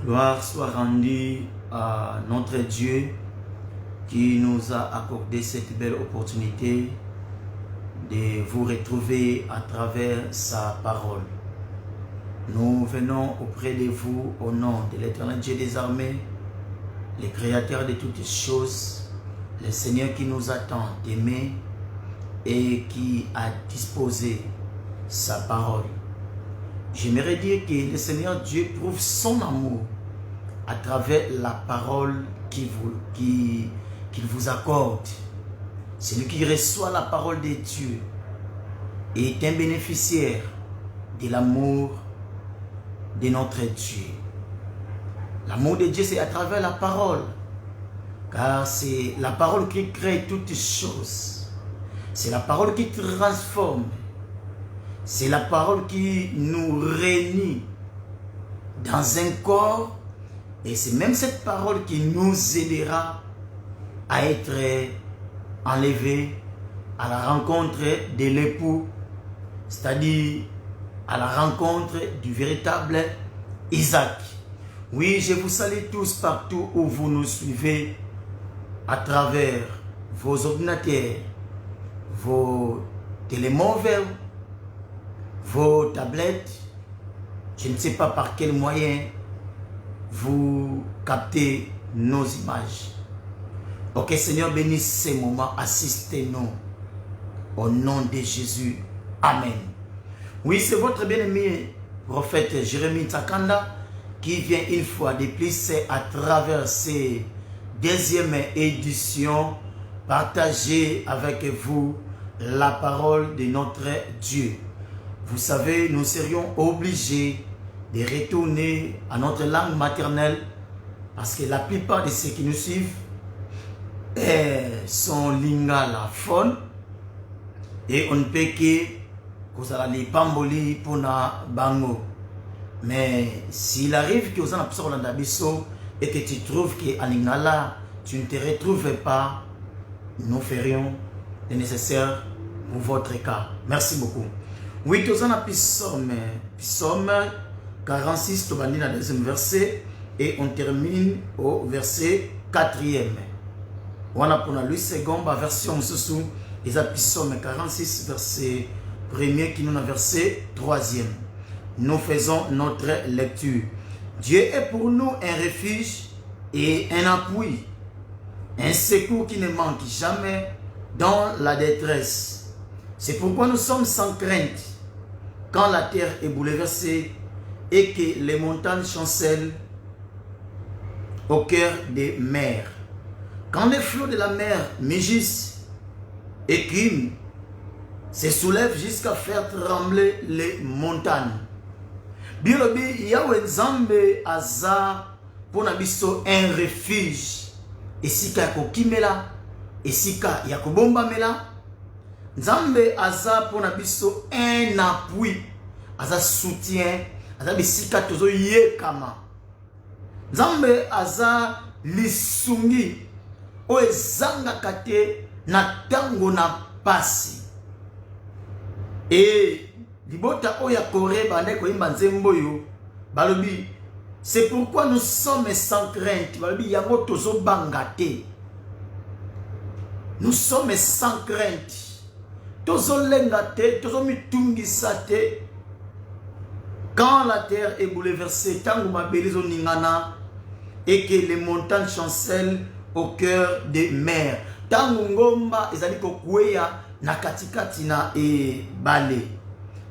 Gloire soit rendue à notre Dieu qui nous a accordé cette belle opportunité de vous retrouver à travers sa parole. Nous venons auprès de vous au nom de l'Éternel Dieu des armées, le Créateur de toutes choses, le Seigneur qui nous attend d'aimer et qui a disposé sa parole. J'aimerais dire que le Seigneur Dieu prouve son amour à travers la parole qu'il vous accorde. Celui qui reçoit la parole de Dieu est un bénéficiaire de l'amour de notre Dieu. L'amour de Dieu, c'est à travers la parole, car c'est la parole qui crée toutes choses. C'est la parole qui transforme. C'est la parole qui nous réunit dans un corps. Et c'est même cette parole qui nous aidera à être enlevés à la rencontre de l'époux, c'est-à-dire à la rencontre du véritable Isaac. Oui, je vous salue tous partout où vous nous suivez à travers vos ordinateurs, vos télémóviles, vos tablettes. Je ne sais pas par quel moyen vous captez nos images. Ok, Seigneur, bénisse ces moments, assistez-nous au nom de Jésus. Amen. Oui, c'est votre bien-aimé prophète Jérémie Takanda qui vient une fois de plus à travers ces deuxième éditions partager avec vous la parole de notre Dieu. Vous savez, nous serions obligés de retourner à notre langue maternelle parce que la plupart de ceux qui nous suivent sont lingala fon et on ne peut que les pamboli pour na bango. Mais s'il arrive que vous en avez et que tu trouves que à lingala tu ne te retrouves pas, nous ferions le nécessaire pour votre cas. Merci beaucoup. Oui, tu as psaume 46, tu vas lire le deuxième verset et on termine au verset 4e. On a pour la seconde version sous les psaume 46, verset 1er qui nous a verset 3e. Nous faisons notre lecture. Dieu est pour nous un refuge et un appui, un secours qui ne manque jamais dans la détresse. C'est pourquoi nous sommes sans crainte quand la terre est bouleversée et que les montagnes chancellent au cœur des mers. Quand les flots de la mer mugissent et criment, se soulèvent jusqu'à faire trembler les montagnes. Bilobi Yahweh Nzambe aza pona biso un refuge. Esika yako kimela, esika yako bomba mela. Nzambe aza pona biso un appui, aza soutien, aza bisika tozo yekama. Nzambe aza lisungi o ezanga kate na tango na pasi. Et libota oya kore bande ko imba nzembo yo balobi c'est pourquoi nous sommes sans crainte. Balobi yango tozo bangate. Nous sommes sans crainte. Tozo lengate, tozo mitungisate. Quand la terre est bouleversée, tango mabelizo ningana et que les montagnes chancellent au cœur des mers. Tango ngomba ezali kokweya na katikati na e balé.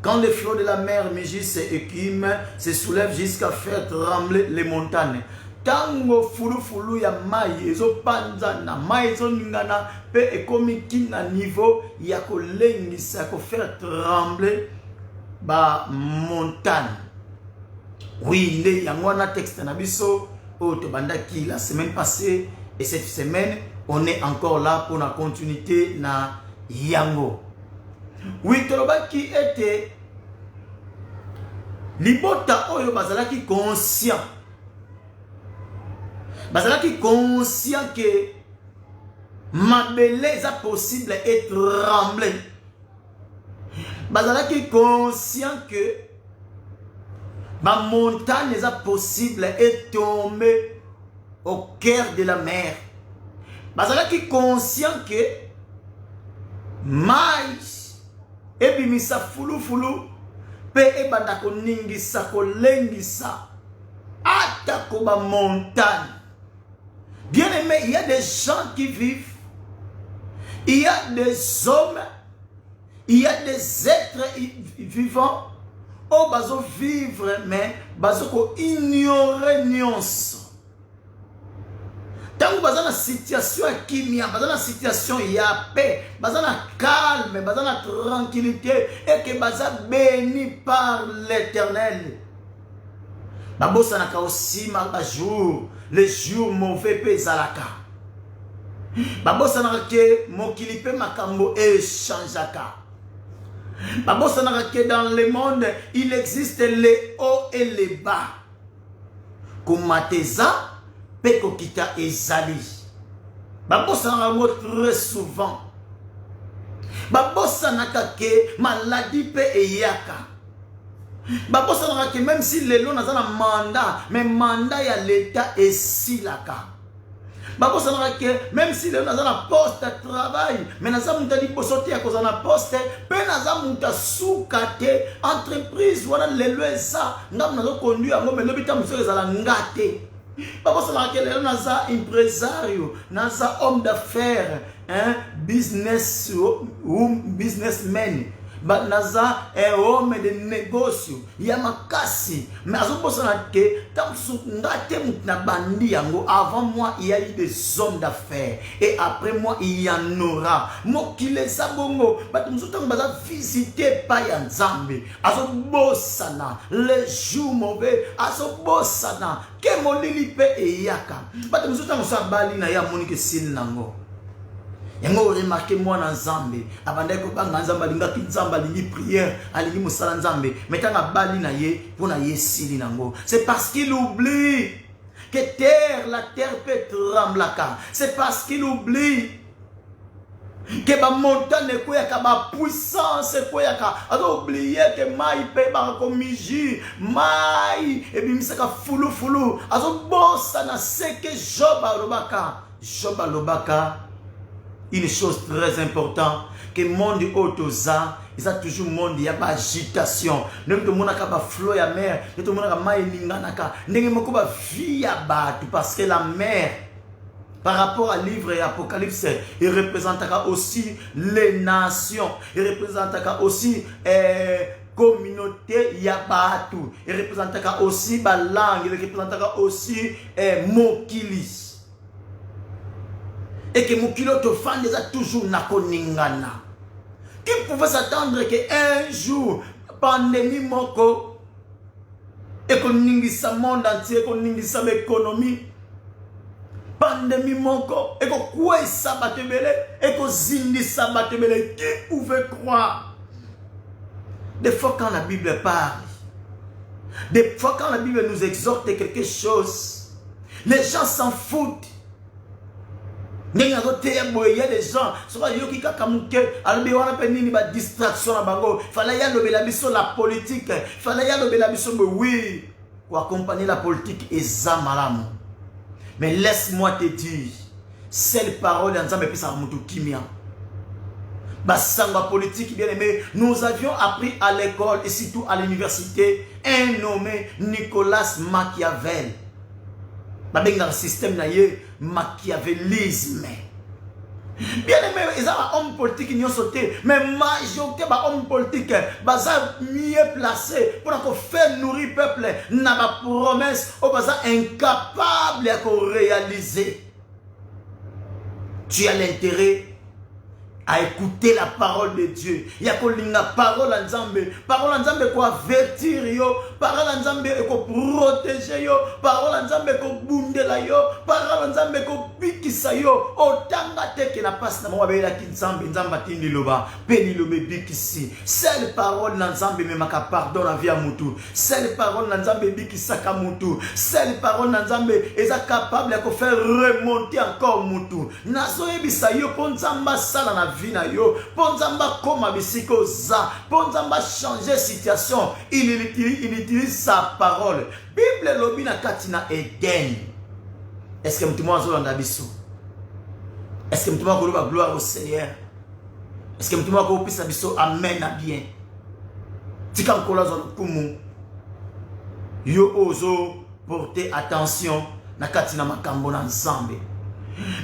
Quand les flots de la mer mugissent et écument, se soulèvent jusqu'à faire trembler les montagnes. Tango fulu ya mai ezo panza na mai ezo ningana pe ekomi kina niveau ya kolengisa ko faire trembler ba montagne. Oui, nde yango na texte na biso o to bandaki la semaine passée et cette semaine on est encore là pour la continuité na yango. Oui, tolobaki était libota oyo bazalaki conscient. Bazalaki conscient que mabele est possible et trembler. Bazalaki conscient que Ma montagne est possible et tomber au cœur de la mer. Bazala qui conscient que mais et bimisa fulu pe e banda ko ningisa ko lengisa ata ko ba montagne. Bien aimé, il y a des gens qui vivent, il y a des hommes, il y a des êtres vivants. Oh, bazo vivre, mais bazo ko ignorer nuance. Tant que bazo na situation kimia, bazo na situation ya paix, bazo na calme, bazo na tranquillité, et que bazo béni par l'Éternel. Babo sanaka aussi ma jour, les jours mauvais pezalaka. Babo sanaka ke mokili pe makambo e changeaka. Babo sanaka ke dans le monde il existe les hauts et les bas. Kumateza pe kokita ezali. Babo sanaka mo très souvent. Babo sanaka ke maladie pe eyaka. Babo sanaka ke même si les lois n'a pas mandat, mais mandat ya l'état est si la ka. Babo sanaka ke même si les lois n'a pas poste de travail, mais n'a pas muta di posote ya koza na poste, pe n'a pas muta soukate entreprise wala les lois ça, ngam na conduire ngo mais lobita muso ezala ngate. Babo sanaka ke les lois n'a pas impresario, n'a pas homme d'affaires, hein, businessman. Naza un homme de négocio ya makasi mais azobosana ke tamsu ngate mutna bandi yango avant moi il y a eu des hommes d'affaires et après moi il y en aura mokile sabongo batumsuta baza visiter pa ya nzambe azobosana les jours mauvais azobosana ke molili pe eyaka batumsuta musabali na ya monike sin nango. Yango remarqué moi dans Zambé abandai ko banga nzamba linga ki nzamba lingi prière alingi musala nzambe metanga bali na ye pona ye sili nango. C'est parce qu'il oublie que la terre peut trembler. C'est parce qu'il oublie que ba montagne ko yaka ba puissance ko yaka ado oublier que mai pe ba ko miji mai e bimisaka fulu azo bossa na seke joba lobaka. Une chose très importante, que le monde autoza, il y a toujours un monde, il y a pas agitation. Même tout le monde a pas flot ya mer, tout le monde a pas linganaka. N'engé moko ba vie ya batu parce que la mer, par rapport à livre et Apocalypse, il représentera aussi les nations, il représentera aussi communauté yabatu, il représentera aussi la langue, il représentera aussi mokili. Et que Mokilo te fan déjà toujours nakoningana. Qui pouvait s'attendre qu'un jour, pandémie moko, et qu'on ningisa monde entier, qu'on ningisa l'économie, pandémie moko, et qu'on koué sabatebele, et qu'on zindi sabatebele, qui pouvait croire? Des fois quand la Bible parle, des fois quand la Bible nous exhorte quelque chose, les gens s'en foutent. Il y a des gens, il distraction, il fallait la politique, il fallait oui, pour accompagner la politique et ça malam. Mais laisse-moi te dire, cette parole dans un peu ça remonte kimia. Basanga politique bien aimé, nous avions appris à l'école et surtout à l'université un nommé Nicolas Machiavel. Dans le système machiavélisme. Bien aimé, ils ont un homme politique qui ont sauté, mais majorité des hommes politiques sont mieux placés pour faire nourrir le peuple. N'a pas promesse, ou pas incapable de réaliser. Tu as l'intérêt à écouter la parole de Dieu. Il y a la parole en Nzambe. Parole en Nzambe pour avertir yo. Parole en Nzambe pour protéger yo. Parole en Nzambe pour bundela yo. Parole en Nzambe pour bikisa yo. Otanga teke na passe na mwa la kinzambe nzamba tindi loba. Peni lobe bikisi. Seule parole en Nzambe me maka pardon la vie à mutu. Seule parole en Nzambe bikisa ka mutu. Seule parole en Nzambe est capable de faire remonter encore mutu. Nazo ebisa yo po Nzamba sala na vie na yo, pour nzamba koma bisiko za, pour nzamba changer situation, il utilise sa parole. Bible lobi na katina Eden. Est-ce que mtumo azolanda biso? Est-ce que mtumo akoloba gloire au Seigneur? Est-ce que mtumo akopisa biso amen na bien? Tika nkola zo kumu. Yo ozo porter attention na katina makambo na nzambe.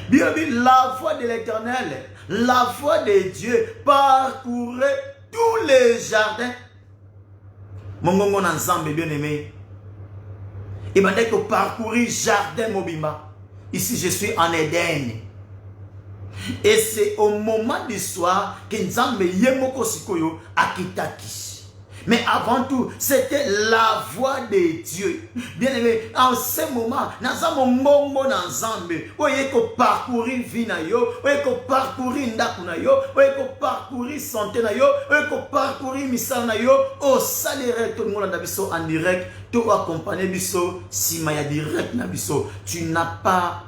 Bien, la voix de l'Éternel, la voix de Dieu parcourait tous les jardins. Mon gongo na nzambe bien aimé. Il m'a dit que parcourir jardin mobima. Ici je suis en Éden. Et c'est au moment du soir que nzambe yemoko sikoyo akitaki. Mais avant tout, c'était la voix de Dieu. Bien aimé, en ce moment, nous avons mongo dans Zambé. Vous voyez que parcourir vie na yo, vous voyez que parcourir ndaku na yo, vous voyez que parcourir santé na yo, vous voyez que parcourir misal na yo, au salaire tout le monde biso en direct, tout accompagner biso si maya direct na biso. Tu n'as pas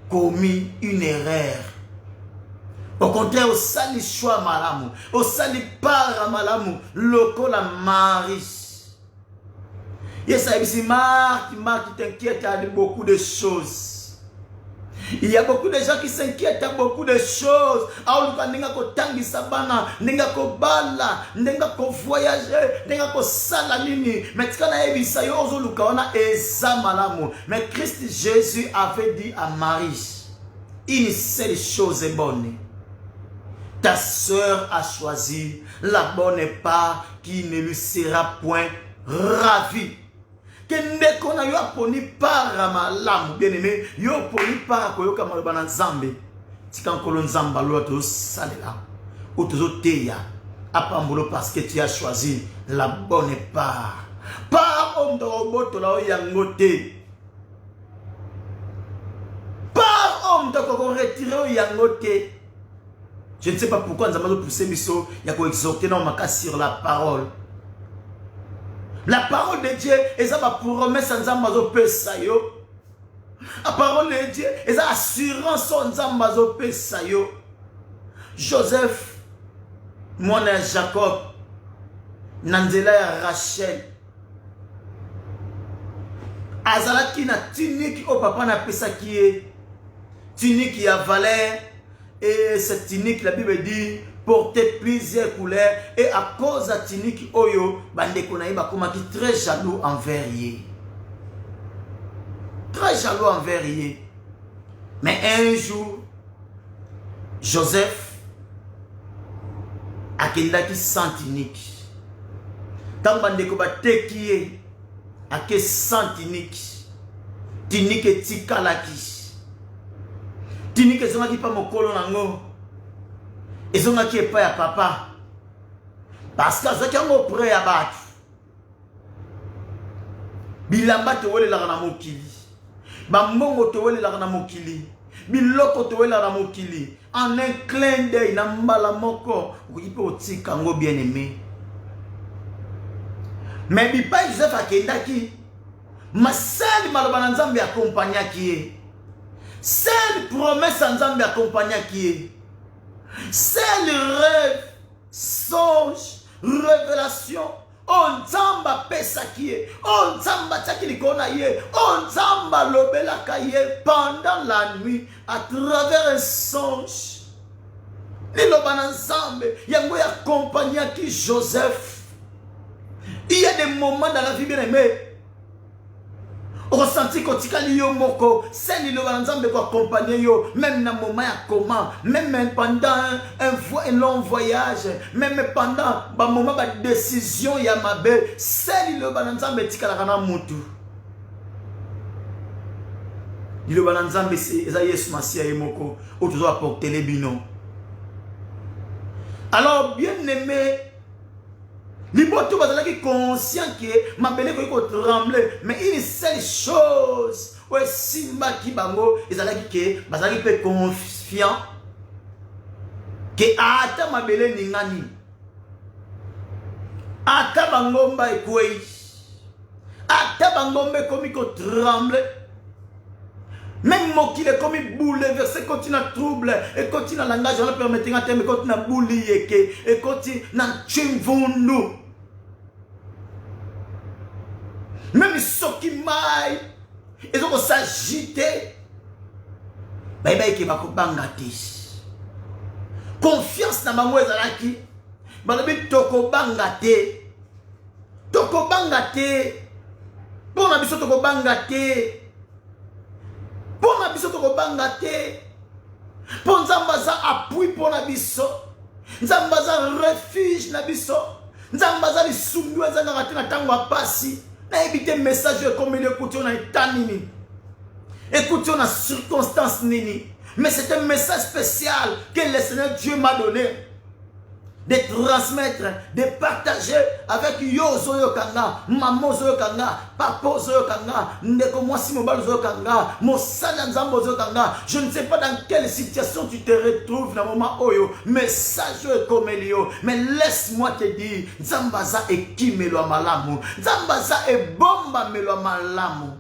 commis une erreur. Au contraire, au sali choix malamu, au sali para malamu, loko la marie. Yes, ici, Marc, tu t'inquiètes à beaucoup de choses. Il y a beaucoup de gens qui s'inquiètent à beaucoup de choses. Alors, quand on ko tangi sabana, nenga ko bala, nenga ko voyager, nenga ko salanini. Mais quand on a vu ça, yozo luka ona eza malamu. Mais Christ Jésus avait dit à Marie, une seule chose est bonne. Ta sœur a choisi la bonne part qui ne lui sera point ravie. Kende kona yo aponi para malamu bien aimé, yo poni para koyoka malobana nzambe. Tika nkolo nzamba lo to salela. Ou tozo teya. Apambolo parce que tu as choisi la bonne part. Par homme de roboto la yangote. Par homme de koko retirer yangote. Je ne sais pas pourquoi nous avons poussé Misso, il y a exhorter sur la parole. La parole de Dieu, et ça va pour remettre sans amazo pesayo. La parole de Dieu, et ça assurance sans amazo pesayo. Joseph, mon Jacob, Nandela et Rachel. Azalaki na tunique au papa na pesa qui est tunique qui a valeur. Et cette tunique, la Bible dit, portait plusieurs couleurs. Et à cause de la tunique, Oyo, bande konaïba komaki très jaloux envers yé. Très jaloux envers yé. Mais un jour, Joseph a kendaki sans tunique. Tant bande koba tekiye, a ke sans tunique. Tunique et tikalaki. Tunique ezongaki pa mokolo nango. Ezongaki epa ya papa. Parce que azaki yango près ya batu. Bilamba towelelaka na mokili. Bambongo towelelaka na mokili. Biloko towelelaka na mokili. En un clin d'œil na mbala moko. Ipe otika ngo bien aimé. Mais bipa Joseph akendaki. Masali maloba na Nzambe akompanyaki ye. Seule promesse en Nzambe accompagna qui est. Seul rêve, songe, révélation. On Nzamba pesa qui est. On Nzamba tchaki kona ye. On Nzamba lobela kaye pendant la nuit à travers un songe. Liloba Nzambe yango ya accompagna qui Joseph. Il y a des moments dans la vie bien aimée. Ressenti que tu yo moko, c'est le Nzambe pour accompagner yo, même dans moment ya comment, même pendant un long voyage, même pendant un moment de décision ya mabe, c'est le Nzambe tikala kana mutu. Le Nzambe c'est Yesu Masia yemoko, ou tu dois apporter les binos. Alors bien aimé, Liboto bazalaki conscient que ma belle ko trembler, mais une seule chose, ouais simba ki bango, ezalaki que bazalaki pe confiant que ata ma belle ningani. Ata bangomba ekwei. Ata bangombe komi ko trembler. Même moi qui est comme bouleversé, continue à trouble, et continue à langage, on a permis à terme, continue à boulier, et continue à chimvundu. Même ceux qui maillent, ils ont s'agiter. Mais il va bangati. Confiance dans ma mouette qui, balabi toko bangate, toko bangate, pour la biso toko bangate. Pour na biso toko bangate, pour nzambaza appui pour na biso, nzambaza refuge na biso, nzambaza lisumbi wazanga ngati na tango apasi, na ebite message comme il écoute on a état nini, écoute on a circonstance nini, mais c'est un message spécial que le Seigneur Dieu m'a donné. De transmettre, de partager avec yo zoyo kanga, maman zoyo kanga, papa zoyo kanga, ndeko mwasi mobali zoyo kanga, mosala nzambo zoyo kanga. Je ne sais pas dans quelle situation tu te retrouves dans le moment oyo, message est comme Elio, mais laisse-moi te dire, nzambaza ekimelo malamu, nzambaza e bomba melo malamu.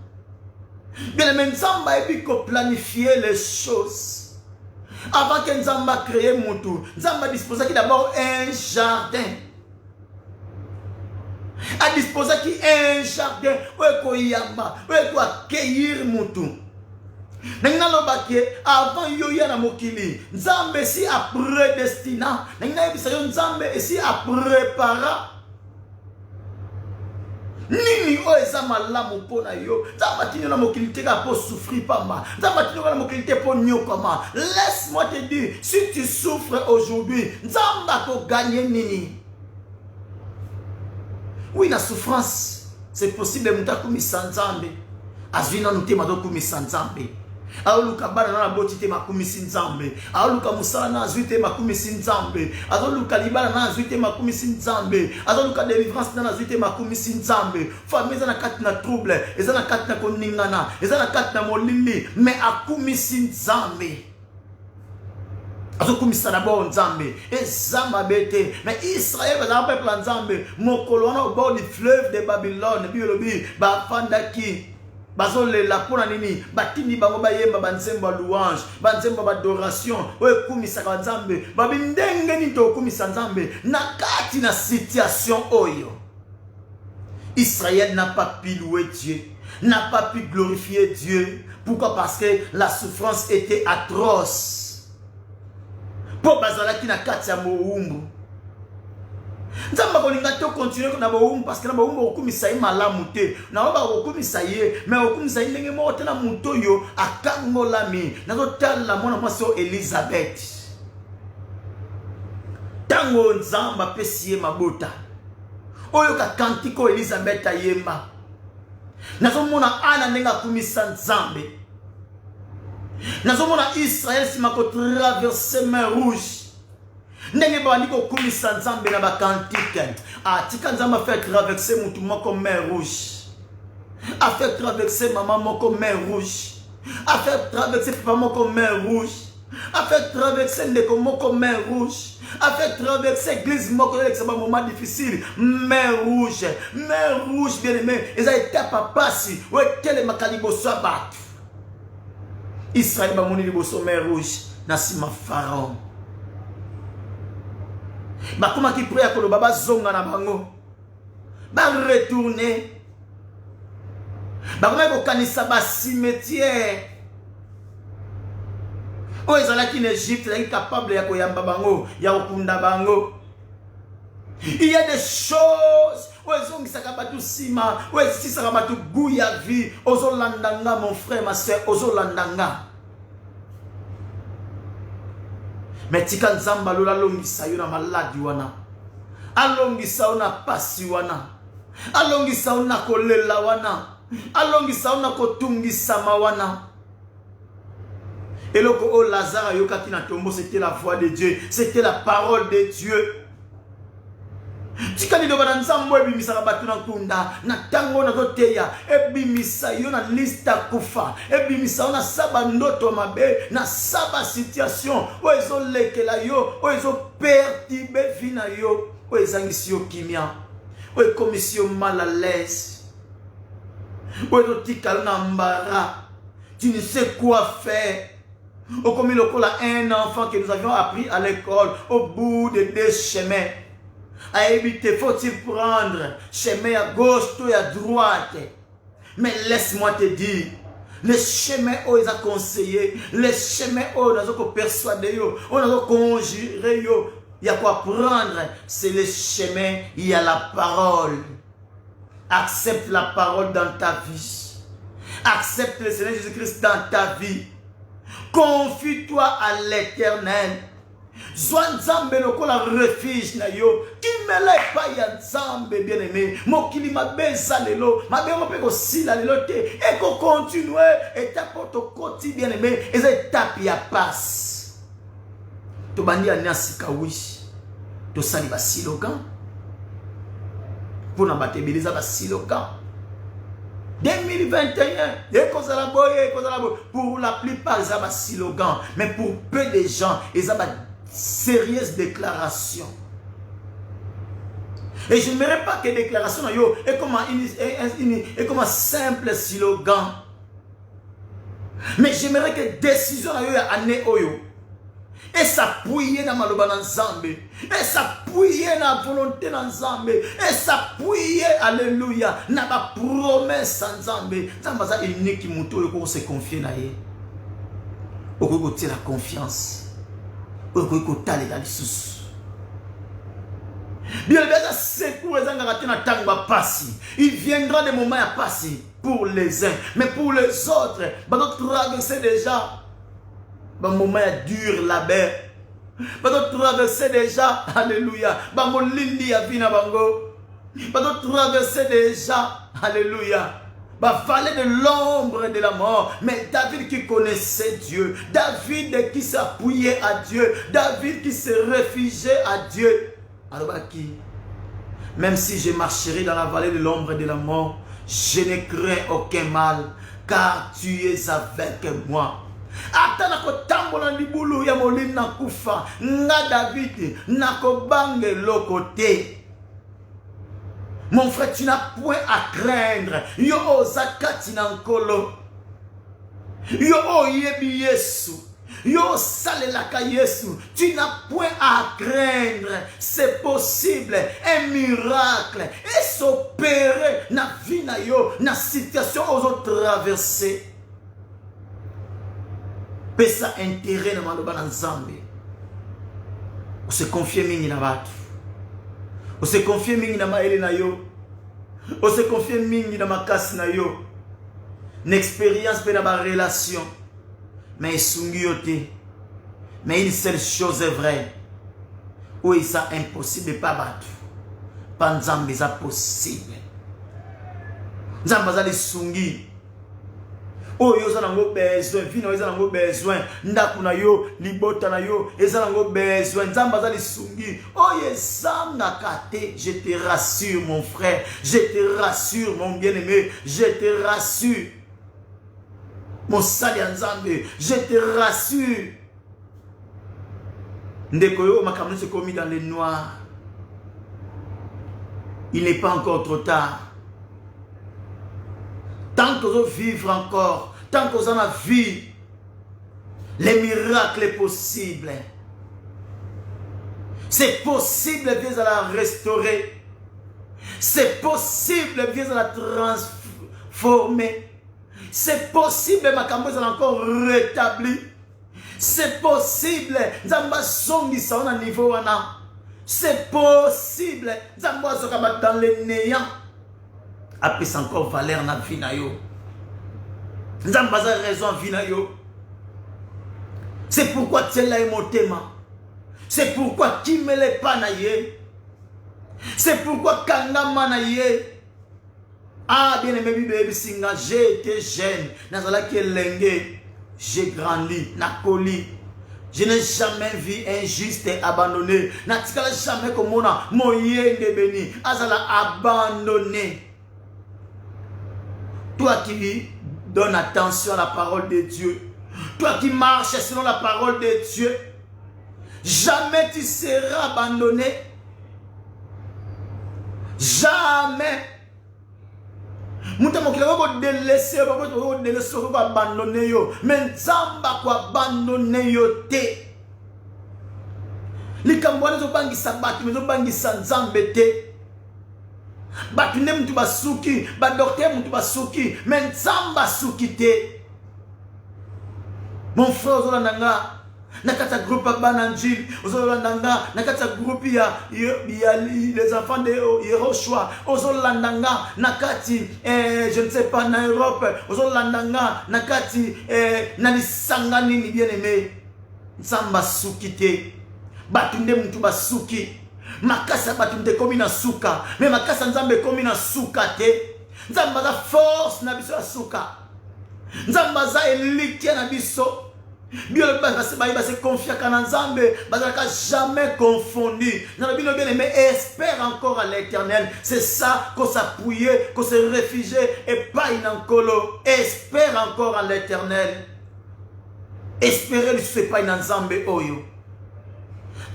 Bien mais nzamba ebiko planifier les choses. Avant que Nzamba crée mon tour, Nzamba disposait d'abord un jardin. A disposé qui un jardin où il faut accueillir mon tour. Avant yoya na mokili, Nzamba si a prédestina. Nzamba si a préparé. Nini o eza malamu pona yo. Nzamba tino na mokilité ka po souffrir pas ma. Nzamba tino na mokilité po nyokama. Laisse-moi te dire, si tu souffres aujourd'hui, Nzamba ko gagner nini. Oui, la souffrance, c'est possible muta kumisa Nzambe. Azwina nutema do kumisa Nzambe. Aoluka bana na botite makumisi Nzambe. Aoluka musala na azwite makumisi Nzambe. Azoluka libala na azwite makumisi Nzambe. Azoluka délivrance na azwite makumisi Nzambe. Famille za na kati na trouble, eza na kati na koningana, eza na kati na molili, mais akumisi Nzambe. Azokumisa d'abord Nzambe. Ezama bete, mais Israël va pas peuple Nzambe. Mokolo wana au bord du fleuve de Babylone, biolobi, ba fandaki. Bazole la pona nini batini bango bayemba banzembo louange banzembo adoration oye kumisa ka Nzambe babindenge ni to kumisa Nzambe na kati na situation oyo. Israël n'a pas pu louer Dieu, n'a pas pu glorifier Dieu. Pourquoi? Parce que la souffrance était atroce. Pour bazala ki na kati ya moumbu. Nzamba kolinga to continuer na boumbu parce que na boumbu okumisa ye malamu te. Na ba okumisa ye, mais okumisa ye ndenge moko te na muto yo akangolami. Na to tala mwana mwasi Elizabeth. Tango Nzamba pesi ye mabota. Oyo ka kantiko Elizabeth ayemba. Nazo mona ana nenga kumisa Nzambe. Nazo mona Israël si mako traverser mer rouge. Ndenge bandi ko kumisa Nzambe na ba kantike. A tika Nzamba fait traverser mutu moko mer rouge. A fait traverser maman moko mer rouge. A fait traverser papa moko mer rouge. A fait traverser ndeko moko mer rouge. A fait traverser l'église moko avec ce moment difficile. Mer rouge, bien aimé. Ils ont été à passer. Ouais, quel est ma calibre sabat? Israël va mourir de mer rouge. Nassima Pharaon. Bah comment qui prie à que le baba zonga na bango. Bah retourner. Bah comment vous kanisa ba cimetière. Oh, ils sont là en Égypte, ils sont capables de koyamba bango, ya okunda bango. Il y a des choses. Oh, ils sont sakabatu sima, oh, si sakabatu gouya vie, ozo landanga mon frère, ma soeur, ozo landanga. Mais tika Nzamba lola longisa yo na maladi wana. Alongisa ona pasi wana. Alongisa ona kolela wana. Alongisa ona kotungisa mawana. Et le oh Lazare yokati na tombeau, c'était la voix de Dieu, c'était la parole de Dieu. Tikani do banzambo ebimisa batu na kunda na tango na toteya ebimisa yo na lista kufa ebimisa na saba ndoto mabe na saba situation o ezo lekela yo o ezo perturber vina yo o ezangisi yo kimia o ekomisi yo mal à l'aise o ezo tikala na mbara. tu ne sais quoi faire. Au comme un enfant que nous avions appris à l'école, au bout de 2 chemins. À éviter, faut-il prendre chemin à gauche ou à droite? Mais laisse-moi te dire, les chemins où ils ont conseillé, les chemins où ils ont persuadé, où ils ont conjuré, il y a quoi prendre, c'est le chemin, il y a la parole. Accepte la parole dans ta vie. Accepte le Seigneur Jésus-Christ dans ta vie. Confie-toi à l'Éternel. Zwa nzambe lokola refuge na yo. Kimele pa ya nzambe bien aimé. Mokili mabeza lelo. Mabemo pe ko sila lelo te. Et ko continue. Étape au quotidien bien aimé. Et cette étape ya passe. To bandi ya nyasika wish. To sali ba silogan. Pour n'abattre ba silogan. 2021, pour la plupart, ils ont un slogan, mais pour peu de gens, ils ont une sérieuse déclaration. Et je n'aimerais pas que la déclaration est comme un simple slogan. Mais j'aimerais que la décision soit année. Et s'appuyer dans maloba nzambe, et s'appuyer dans la volonté nzambe, et s'appuyer, alléluia, dans la promesse nzambe. Nzambe ça unique qui montre qu'on se confie na ye. Qu'on la confiance. Qu'on tale dans les sous. Bien bien secours les engagés na tangba passi. Il viendra des moments à passer pour les uns, mais pour les autres, bah traverser déjà. Bah moment dur labeur. Bah traverser déjà, alléluia. Bah mon lindi a vina bango. Bah traverser déjà, alléluia. Bah vallée de l'ombre de la mort. Mais David qui connaissait Dieu, David qui s'appuyait à Dieu, David qui se réfugiait à Dieu. Alors bah qui? Même si je marcherai dans la vallée de l'ombre de la mort, je ne crains aucun mal, car tu es avec moi. Ata nakotambola libulu ya molini na kufa nga David nakobange lokote. Mon frère, tu n'as point à craindre. Yo ozakati na nkolo. Yo oyebi Yesu. Yo salelaka Yesu. Tu n'as point à craindre. C'est possible. Un miracle et s'opérer na vie na yo, na situation aux traversées. Pesa intérêt na maloba na nzambe. On se confie mingi na batu. On se confie mingi na maele na yo. On se confie mingi na makasi na yo. Une expérience pe na ba relation. Mais sungi yo te. Mais une seule chose est vraie. Où il ça impossible pas batu. Pas nzambe ça possible. Nzambe za li sungi. Oh yo za nango besoin, vino za nango besoin, ndaku na yo, libota na yo, eza nango besoin, nzamba za lisungi. Oh yezanga kate, je te rassure mon frère, je te rassure mon bien-aimé, je te rassure. Mon sali nzambe, je te rassure. Ndeko yo makamno se commis dans le noir. Il n'est pas encore trop tard. Tant que vous vivre encore, tant que vous en avez vie, les miracles sont possibles. C'est possible de la restaurer. C'est possible de la transformer. C'est possible de la encore rétablir. C'est possible de la niveau. C'est possible de dans le néant. Après, c'est encore valeur na vie na yo. Nzambaza raison vie na yo. C'est pourquoi tu es là mon thème. C'est pourquoi qui me l'est pas na ye. C'est pourquoi kangama na ye. Ah bien aimé bébé singa, j'ai été jeune. Nazala qui lengue, j'ai grandi, nakoli. Je n'ai jamais vu injuste et abandonné. Natikala jamais comme on a moyen de béni. Azala abandonné. Toi qui donnes attention à la parole de Dieu, toi qui marches selon la parole de Dieu, jamais tu seras abandonné. Jamais. Muta mokila ko délaisser ko délaisser ko abandonner yo. Mais nzamba ko abandonner yo te. Likambwana zo bangisa batu mezo bangisa nzambe te. Batu ne mutu basuki, ba docteur mutu basuki, mais nzamba suki te. Mon frère Zolandanga nakata groupe Bananjil, Zolandanga nakata groupe ya les enfants de Hiroshua, Zolandanga nakati je ne sais pas na Europe, Zolandanga nakati nalisangani ni bien aimé. Nzamba suki te. Batunde mutu basuki. Makasa batunde komi na suka. Mais makasa nzambe komi na suka te. Nzamba za force na biso ya suka. Nzamba za elikia na biso. Biolo ba se confia kana nzambe bazalaka jamais confondu. Dans bien aimé, espère encore à l'Éternel. C'est ça qu'on s'appuyer, qu'on se réfugier et pas une encolo. Espère encore à l'Éternel. Espérer ne fait pas une nzambe oyo.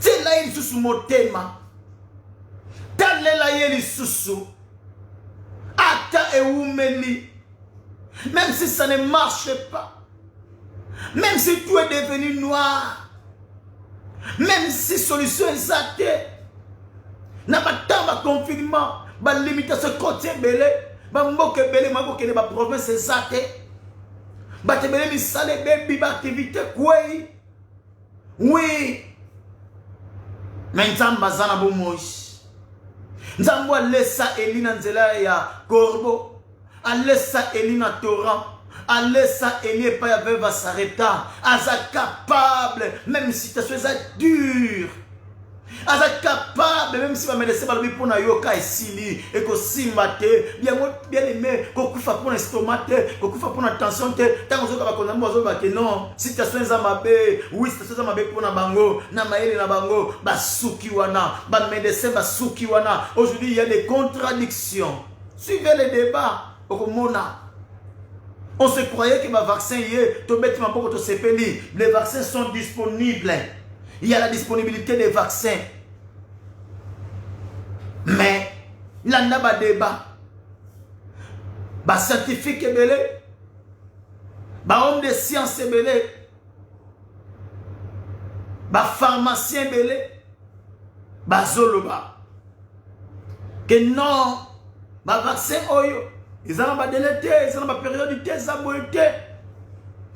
C'est là il sous motema. Talela yeli susu. Ata e umeli. Même si ça ne marche pas. Même si tout est devenu noir. Même si solution est zatée. N'a pas tant de confinement. Ba limitation côté belé. Ba mboke belé mboke de ba province est zatée. Ba te belé mi sale baby ba activité quoi. Oui. Mais nzamba zana bo moshi. Nzambo alesa elina nzela ya corbeau. Alesa elina torrent. Alesa elie pa ya veuve Sarepta. Aza capable même si ta chose est dure. Aza capable même si va me laisser balobi pour na yoka esili et ko simate bien aimé ko kufa pour estomac ko kufa pour tension te tango zoka ba konambo zo ba ke non situation za mabe oui situation za mabe pour na bango na maele na bango basuki wana ba médecin basuki wana. Aujourd'hui il y a des contradictions. Suivez les débats au mona. On se croyait que les vaccins les vaccins sont disponibles. Il y a la disponibilité des vaccins. Mais il y a un débat. Les scientifiques, les hommes de science, les pharmaciens, les zoloba. Que non, les vaccins, ils ont pas délété, ils ont pas périodité, ils ont pas été.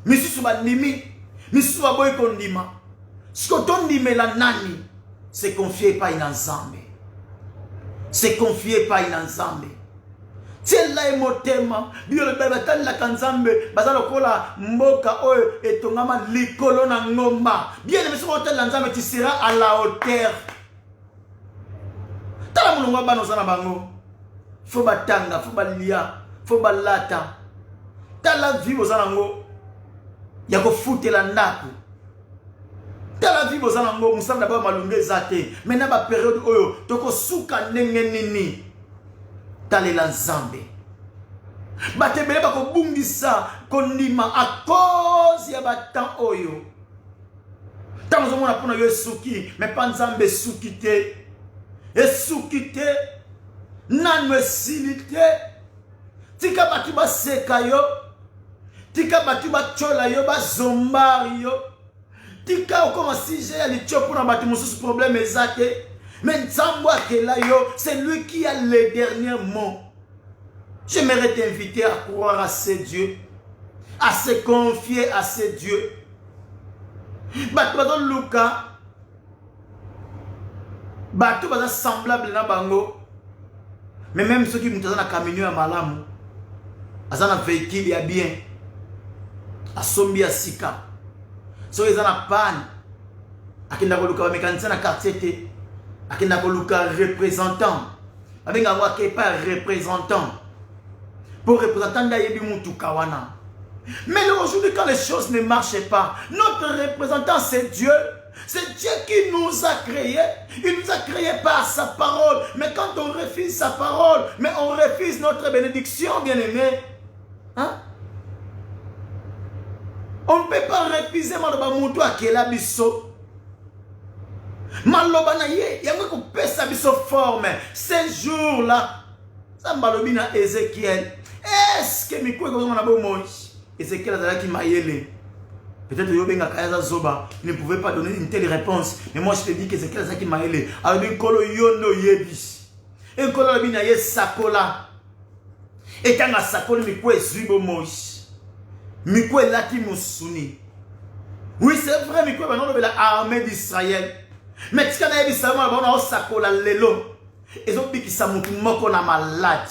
Mais si tu vas nimi, mais si tu vas boire ton nima, ce que ton nime la nani, c'est confié pas une ensemble. C'est confié pas une ensemble. Tiens là motema, bio le bébé la kanzambe, bazalo kola mboka oyo etongama likolo na ngomba. Bien mais sur hôtel nzambe tu seras à la hauteur. Tala mulunga bano sana bango. Faut batanga, faut balia, faut balata. Tala vie bozanango. Yako fute la ndaku. Tala vie bozanango musanda ba malunge zate. Mena ba période oyo toko suka ndenge nini. Tale la nzambe. Batebele bako bungisa kondima a cause ya batan oyo. Tango mona pona yo suki, mais pas nzambe suki te. Et suki te. Nan me silite. Tika batu ba seka yo. Tika batu ba chola yo ba zombari yo. Tika okoma sije ya li chopo na batu mususu problème ezate. Mais Nzambo akela yo, c'est lui qui a le dernier mot. J'aimerais t'inviter à croire à ce Dieu, à se confier à ce Dieu. Batu bazon Luka, batu bazon semblable na bango. Mais même ceux qui montent dans la camion à malamu, dans un véhicule, il y a bien. À Sombi, à Sika. Ceux qui sont en panne, à qui n'a pas le mécanicien dans le quartier, à qui n'a pas le représentant. Avec un roi qui n'est pas représentant. Pour représentant d'Ayebi Moutou Kawana. Mais aujourd'hui, quand les choses ne marchent pas, notre représentant, c'est Dieu. C'est Dieu qui nous a créés. Il nous a créés par sa parole. Mais quand on refuse sa parole, mais on refuse notre bénédiction, bien-aimé. Hein? On ne peut pas refuser Maloba Moutou à Kelabiso. Maloba Naye, il y a un peu de forme. Ces jours-là, ça Malobina Ézéchiel. est-ce que Mikoué comme on a beau Moïse Ézéchiel a qui m'a yélé. Peut-être Yobenga Kayaza Zoba ne pouvait pas donner une telle réponse. Mais moi je te dis que Ézéchiel a qui m'a yélé. Alors il kolo yono yebis. Et kolo la bina ye sakola. Et quand a sakola Mikoué zuibo Moïse. Mikoué laki musuni. Oui c'est vrai Mikoué va non l'armée d'Israël. Mais tu as dit ça on a sakola lelo. Et donc qui ça moko na malade.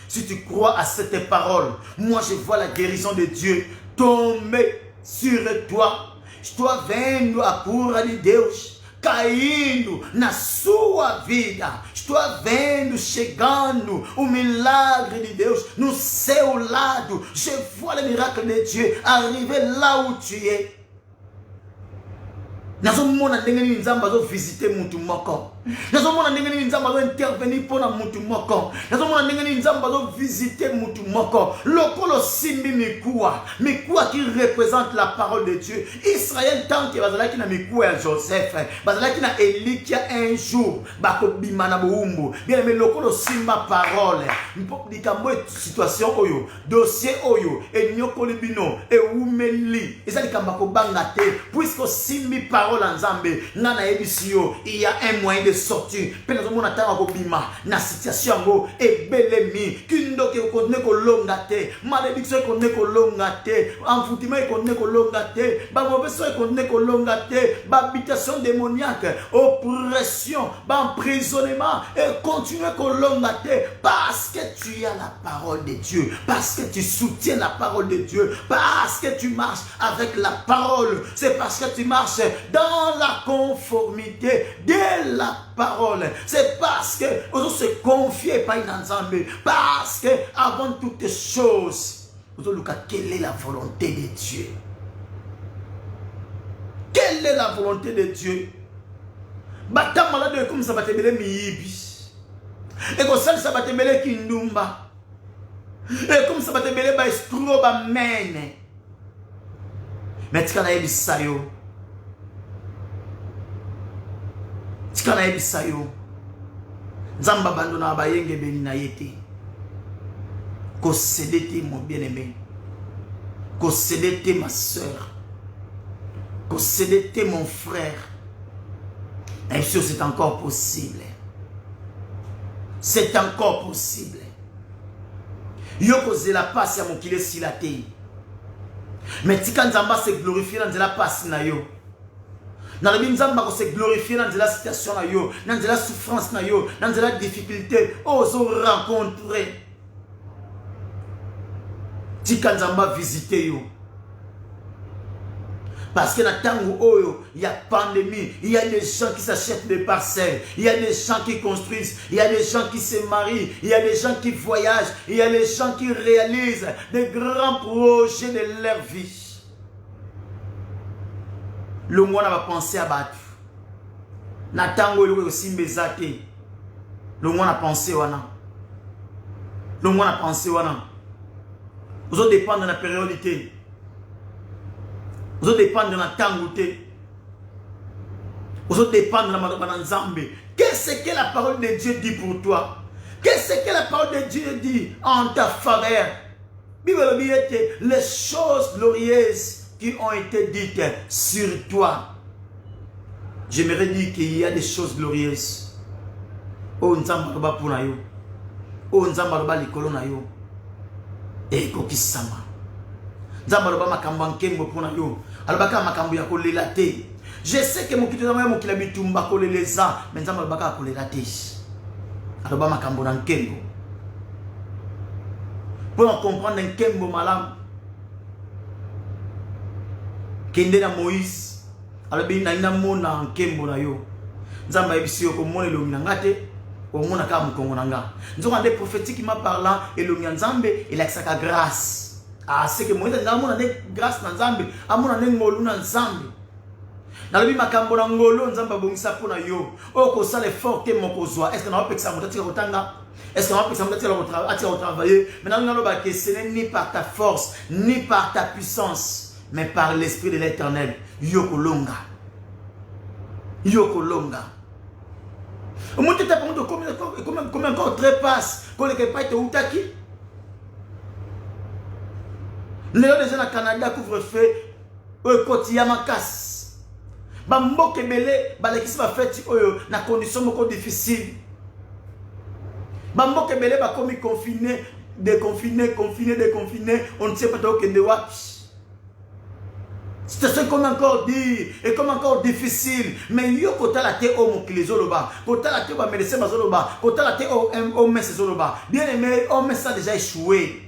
Si tu crois à cette parole, moi je vois la guérison de Dieu tomber sur toi. Estou vendo a cura de Deus caindo na sua vida. Estou vendo chegando o milagre de Deus no seu lado. Je vois le miracle de Dieu arriver là où tu es. Nazomona ndenge ni nzamba zo visiter mutu moko. Nazomona ndenge ni nzamba zo intervenir pour na mutu moko. Nazomona ndenge ni nzamba zo visiter mutu moko. Lokolo simbi Mikua qui représente la parole de Dieu. Israël tant que bazalaki na Mikua ya Joseph, bazalaki na Élie qui a un jour bako bimana boumbu. Bien mais lokolo simba parole. Mpo dikambo situation oyo, dossier oyo, et nyoko libino, et umeli. Et ça dikambako bangate puisque simbi parole en Zambé, nana ebisio, il y a un moyen de sortir. Penazo mona tanga ko bima na situation go e belemi kindo ke ko ne ko longate, malédiction ko ne ko longate, envoûtement ko ne ko longate, ba mauvaise ko ne ko longate, ba habitation démoniaque, oppression, ba emprisonnement et continuer ko longate parce que tu as la parole de Dieu, parce que tu soutiens la parole de Dieu, parce que tu marches avec la parole, c'est parce que tu marches dans la conformité de la parole. C'est parce que on se confie par une ensemble. Parce que avant toutes choses, quelle est la volonté de Dieu? Quelle est la volonté de Dieu? Bata malade comme ça va te mêler miyibi. Et comme ça va te mêler kindumba. Et comme ça va te mêler ba estro ba mene. Mais tu kana ebisayo. Tikana ebisayo. Nzamba bandona bayenge beni na yete. Ko cédete mon bien-aimé. Ko cédete ma soeur. Ko cédete mon frère. Et sûr c'est encore possible. C'est encore possible. Yoko zela passe ya mokile silate. Mais tika nzamba se glorifier dans la passe na yo. Dans le Nzamba ko se glorifier dans la situation na yo, dans la souffrance na yo, dans la difficulté, oso rencontrer. Tika Nzamba visiter yo. Parce que dans tango oyo, il y a pandémie, il y a des gens qui s'achètent des parcelles, il y a des gens qui construisent, il y a des gens qui se marient, il y a des gens qui voyagent, il y a des gens qui réalisent des grands projets de leur vie. Le monde va penser à battre. Natango le aussi mbezate. Le monde a pensé wana. Le monde a pensé wana. Vous allez dépendre de la périodité. Vous allez dépendre de la tangoute. Vous allez dépendre de la Nzambe. Qu'est-ce que la parole de Dieu dit pour toi? Qu'est-ce que la parole de Dieu dit en ta faveur? Bible dit les choses glorieuses qui ont été dites sur toi. J'aimerais dire qu'il y a des choses glorieuses. Oh Nzamba ba puna yo. Oh Nzamba ba likolo na yo. E ko kisama. Nzamba ba makambo nkembo puna yo. Alobaka makambo ya kolela te. Je sais que mokito na mo kilabitumba koleleza, mais Nzamba ba ka kolela te. Aloba makambo na nkembo. Pour comprendre nkembo malamu. Kende na Moïse alobi na ina mona nkembo na yo. Nzamba ebisi yo ko mona lo ngate o mona ka mukongo nanga. Nzoka de prophétiquement parlant et lo nzambe il a sa grâce. Ah c'est que Moïse na mona de grâce na nzambe, amona ne ngolu na nzambe. Na lobi makambo na ngolo nzamba bongisa pona yo. O ko sala effort ke moko zwa. Est-ce que na opekisa motati ko tanga? Est-ce que na opekisa motati ko travailler? Maintenant na loba que ce n'est ni par ta force, ni par ta puissance, mais par l'Esprit de l'Éternel. Yoko longa. Yoko longa. Moi, tu t'as pas combien encore trépasse. Quand les pas été outaki. Les gens au Canada couvre-feu, eux côté Yamakas. Bamboke belé, balekisi ba fait na condition moko difficile. Bamboke belé ba komi confiné, déconfiné, on ne sait pas où kende wapi. C'est ce qu'on a encore dit, et comme encore difficile. Mais yo kota la te o mokili zoloba, kota la te ba médecin bazoloba, kota la te o messe zoloba. Bien aimé, o messe a déjà échoué.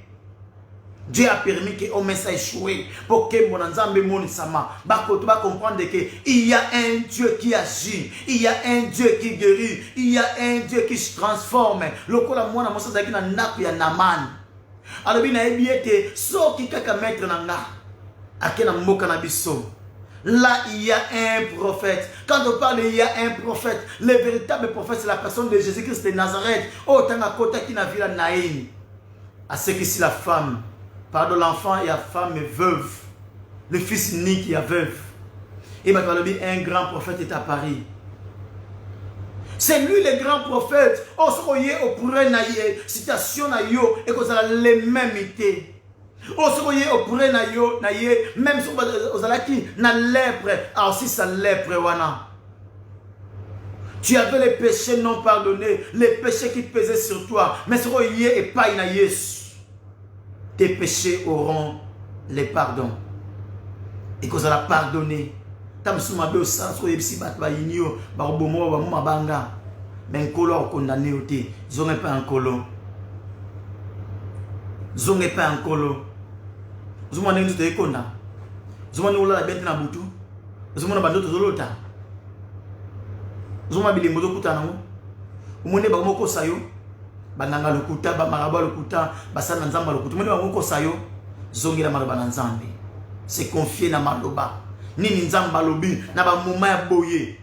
Dieu a permis que o messe a échoué pour que mon nzambe monisama ba comprendre que il y a un Dieu qui agit, il y a un Dieu qui guérit, il y a un Dieu qui se transforme. Lokola mwana mosa zaki na naku ya Naman. Alors bien ebiete so ki kaka maître nanga. Akena mboka na biso. Là, il y a un prophète. Quand on parle, il y a un prophète. Le véritable prophète, c'est la personne de Jésus-Christ de Nazareth. Oh, tanga kota ki na vila naïn. À ce que si la femme, pardon, l'enfant et la femme est veuve, le fils unique et veuve. Et maintenant, un grand prophète est à Paris. C'est lui le grand prophète. Oh, ce qu'on y est au pourrait naïe, citation naïo, et qu'on a les mêmes idées. Oh, ce qu'on y est au pourrait naïo, même si on a qui na lèpre, alors si ça lèpre, wana. Tu avais les péchés non pardonnés, les péchés qui pesaient sur toi, mais ce qu'on y est et pas naïe. Tes péchés auront les pardons. Et qu'on a pardonné. Tam souma be osa so yebisi bat ba yinio ba obomo ba mama banga. Mais nkolo condamné oté. Zonge pas nkolo. Zonge pas nkolo. Zuma nendu te konda. Zuma ni ola bete na butu. Zuma na bandoto zolota. Zuma bilimbo zo kutana ngo. Umone ba moko sayo. Bananga lokuta ba maraba lokuta basana nzamba lokuta. Umone ba moko sayo. Zongira maraba na nzambe. Se confier na maloba. Nini nzamba lobi na ba moma ya boye.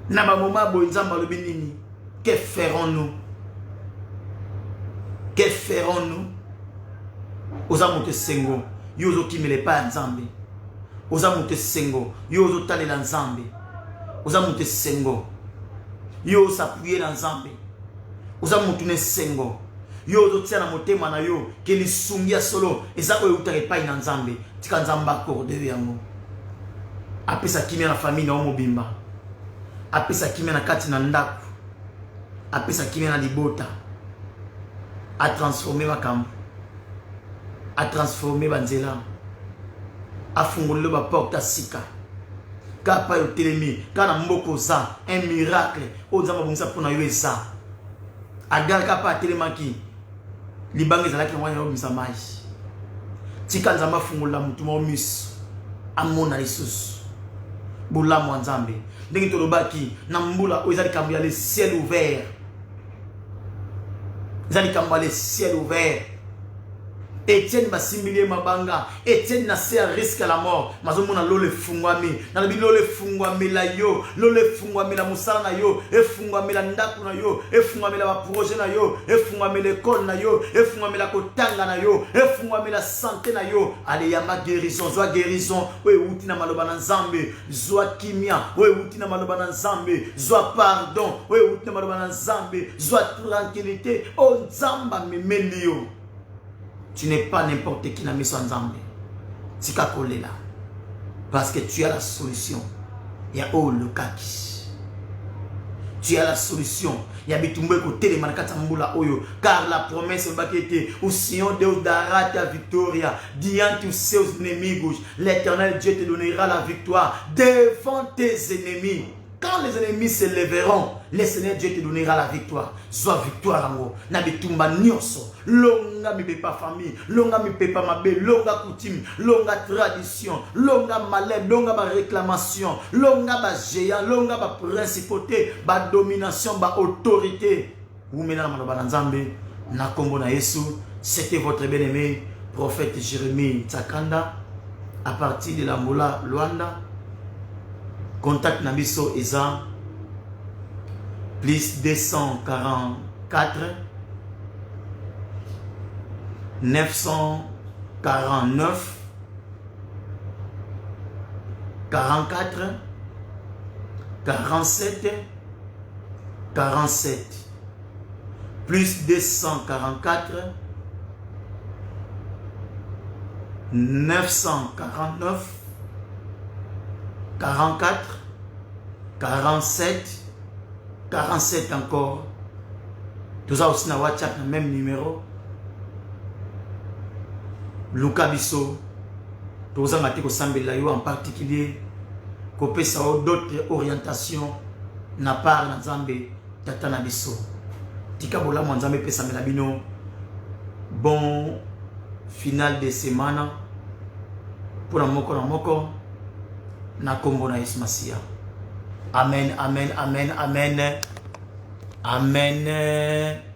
Na ba moma boye nzamba lobi nini? Que ferons-nous? Que ferons-nous? Ozamote sengo yozo kimele pa nzambe. Ozamote sengo yozo talela nzambe. Ozamote sengo yo s'appuyer na nzambe. Ozamote ne sengo yozo tia na motema na yo ke lisungia solo eza oyo utare pa na nzambe. Tika nzamba accorde yango. Apesa kimia na famille na omobimba. Apesa kimia na kati na ndaku. Apesa kimia na libota. A transformer makambo. A transformer banzela. A fungolelo ba porte sika. Ka pa yo telemi, ka na mboko za un miracle. O nzamba bongisa pona yo eza. Agar ka pa telemaki. Libangi zalaki mwana yo msamaji. Tika nzamba fungola mutu mo miss. Amona lisusu. Bula mo nzambe. Ndenge tolobaki na mbula o ezali kambu ya le ciel ouvert. Ezali kambu ya le ciel ouvert. Etienne Bassimilie Mabanga, Etienne Nassé à risque à la mort. Mazomona lole fungwami, nalobi lole fungwami la yo, lole fungwami la musala na yo, e fungwami la ndaku na yo, e fungwami la projet na yo, e fungwami l'école na yo, e fungwami la kotanga na yo, e fungwami la santé na yo. Allez yama guérison, zoa guérison, we uti na maloba na nzambe, zoa kimia, we uti na maloba na nzambe, zoa pardon, we uti na maloba na nzambe, zoa tranquillité, oh nzamba memelio. Tu n'es pas n'importe qui n'a mis son nzambe. Tika kolela. Parce que tu as la solution. Il y a le kaki. Tu as la solution. Il y a bitumbe côté les manakata mbula oyo. Car la promesse va quitter. Au Sion Deus dará ta victoria. Diant tous ses ennemis. L'éternel Dieu te donnera la victoire devant tes ennemis. Quand les ennemis se lèveront, le Seigneur Dieu te donnera la victoire. Soit victoire en haut. Nabitumba nyoso. Longa mi pepa famille. Longa mi pepa mabe. Longa coutume. Longa tradition. Longa malheur. Longa ba réclamation. Longa ba géant. Longa ba principauté. Ba domination. Ba autorité. Vous menez la manoba nzambe. Na kombo na Yesu. C'était votre bien-aimé prophète Jérémie Tsakanda. À partir de la Moula Luanda. Contact Nabiso Eza plus 244 949 44 47 47 plus 244 949 44 47 47 encore. Tout ça aussi na WhatsApp, le même numéro. Luka Bisso. Tout ça m'a en particulier. Copé ça d'autres orientations. Na part na Nzambe tata na Bisso. Tika bola mo Nzambe pesa melabino. Bon final de semaine. Pour la moko na moko. Na kombo na Yesu Masia. Amen, amen, amen, amen. Amen.